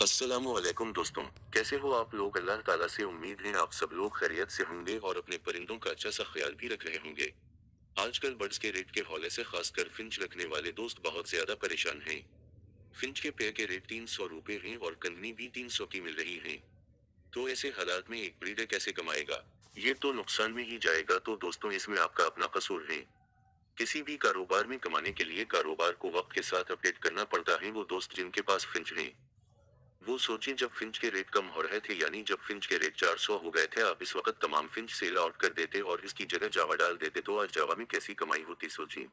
السلام علیکم دوستوں، کیسے ہو آپ لوگ؟ اللہ تعالیٰ سے امید ہے آپ سب لوگ خیریت سے ہوں گے اور اپنے پرندوں کا اچھا سا خیال بھی رکھ رہے ہوں گے۔ آج کل برڈز کے ریٹ کے حوالے سے خاص کر فنچ رکھنے والے دوست بہت زیادہ پریشان ہیں۔ فنچ کے پیر کے ریٹ 300 روپے ہیں اور کنگنی بھی 300 کی مل رہی ہیں۔ تو ایسے حالات میں ایک بریڈر کیسے کمائے گا؟ یہ تو نقصان میں ہی جائے گا۔ تو دوستوں، اس میں آپ کا اپنا قصور ہے۔ کسی بھی کاروبار میں کمانے کے لیے کاروبار کو وقت کے ساتھ اپڈیٹ کرنا پڑتا ہے۔ وہ دوست جن کے پاس فنچ ہیں وہ سوچیں، جب فنچ کے ریٹ کم ہو رہے تھے، یعنی جب فنچ کے ریٹ 400 ہو گئے تھے، آپ اس وقت تمام فنچ سیل آؤٹ کر دیتے اور اس کی جگہ جاوا ڈال دیتے تو آج جاوا میں کیسی کمائی ہوتی سوچیں۔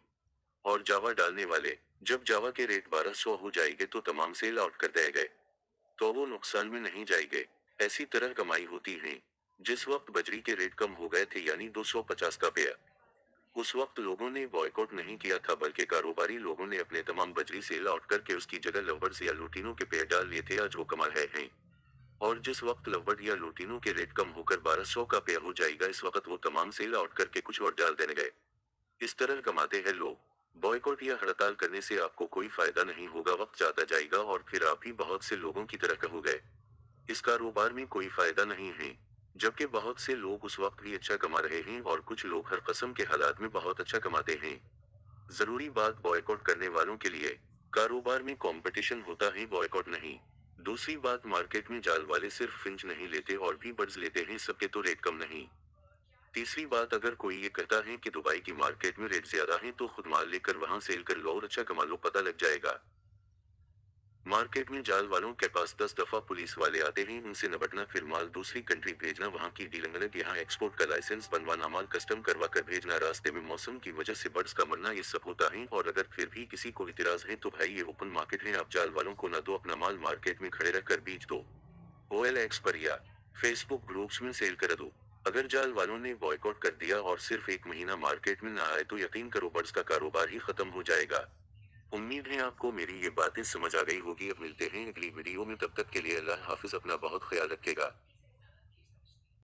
اور جاوا ڈالنے والے جب جاوا کے ریٹ 1200 ہو جائے گے تو تمام سیل آؤٹ کر دے گئے تو وہ نقصان میں نہیں جائے گے۔ ایسی طرح کمائی ہوتی ہے۔ جس وقت بجری کے ریٹ کم ہو گئے تھے، یعنی 250 کا پیا، اس وقت لوگوں نے بوائکاٹ نہیں کیا تھا، بلکہ کاروباری لوگوں نے اپنے تمام بجری سیل آؤٹ کر کے اس کی جگہ لوبرز یا لوٹینوں کے پیر ڈال لیے تھے۔ آج وہ کما رہے ہیں۔ اور جس وقت لوبرڈ یا لوٹینوں کے ریٹ کم ہو کر 1200 کا پیر ہو جائے گا، اس وقت وہ تمام سیل آؤٹ کر کے کچھ اور ڈال دینے گئے۔ اس طرح کماتے ہیں لوگ۔ بوائکاٹ یا ہڑتال کرنے سے آپ کو کوئی فائدہ نہیں ہوگا، وقت جاتا جائے گا اور پھر آپ بھی بہت سے لوگوں کی طرح کہو گے۔ اس کاروبار میں کوئی فائدہ نہیں ہے، جبکہ بہت سے لوگ اس وقت بھی اچھا کما رہے ہیں اور کچھ لوگ ہر قسم کے حالات میں بہت اچھا کماتے ہیں۔ ضروری بات بوائکاٹ کرنے والوں کے لیے، کاروبار میں کمپٹیشن ہوتا ہے، بوائکاٹ نہیں۔ دوسری بات، مارکیٹ میں جال والے صرف فنچ نہیں لیتے اور بھی برڈز لیتے ہیں، سب کے تو ریٹ کم نہیں۔ تیسری بات، اگر کوئی یہ کہتا ہے کہ دبئی کی مارکیٹ میں ریٹ زیادہ ہیں تو خود مال لے کر وہاں سیل کر لو اور اچھا کما لو، پتہ لگ جائے گا۔ مارکیٹ میں جال والوں کے پاس 10 دفعہ پولیس والے آتے ہیں، ان سے نبٹنا، پھر مال دوسری کنٹری بھیجنا، وہاں کی ڈیلنگ الگ، یہاں ایکسپورٹ کا لائسنس بنوانا، مال کسٹم کروا کر بھیجنا، راستے میں موسم کی وجہ سے برڈز کا مرنا، یہ سب ہوتا ہے۔ اور اگر پھر بھی کسی کو اعتراض ہے تو بھائی، یہ اوپن مارکیٹ ہے، آپ جال والوں کو نہ دو، اپنا مال مارکیٹ میں کھڑے رکھ کر بیچ دو، OLX پر یا فیس بک گروپس میں سیل کر دو۔ اگر جال والوں نے بوائکاٹ کر دیا اور صرف ایک مہینہ مارکیٹ میں نہ آئے تو یقین کرو برڈز کا کاروبار ہی ختم ہو جائے گا۔ امید ہے آپ کو میری یہ باتیں سمجھ آ گئی ہوگی۔ اب ملتے ہیں اگلی ویڈیو میں، تب تک کے لیے اللہ حافظ، اپنا بہت خیال رکھے گا۔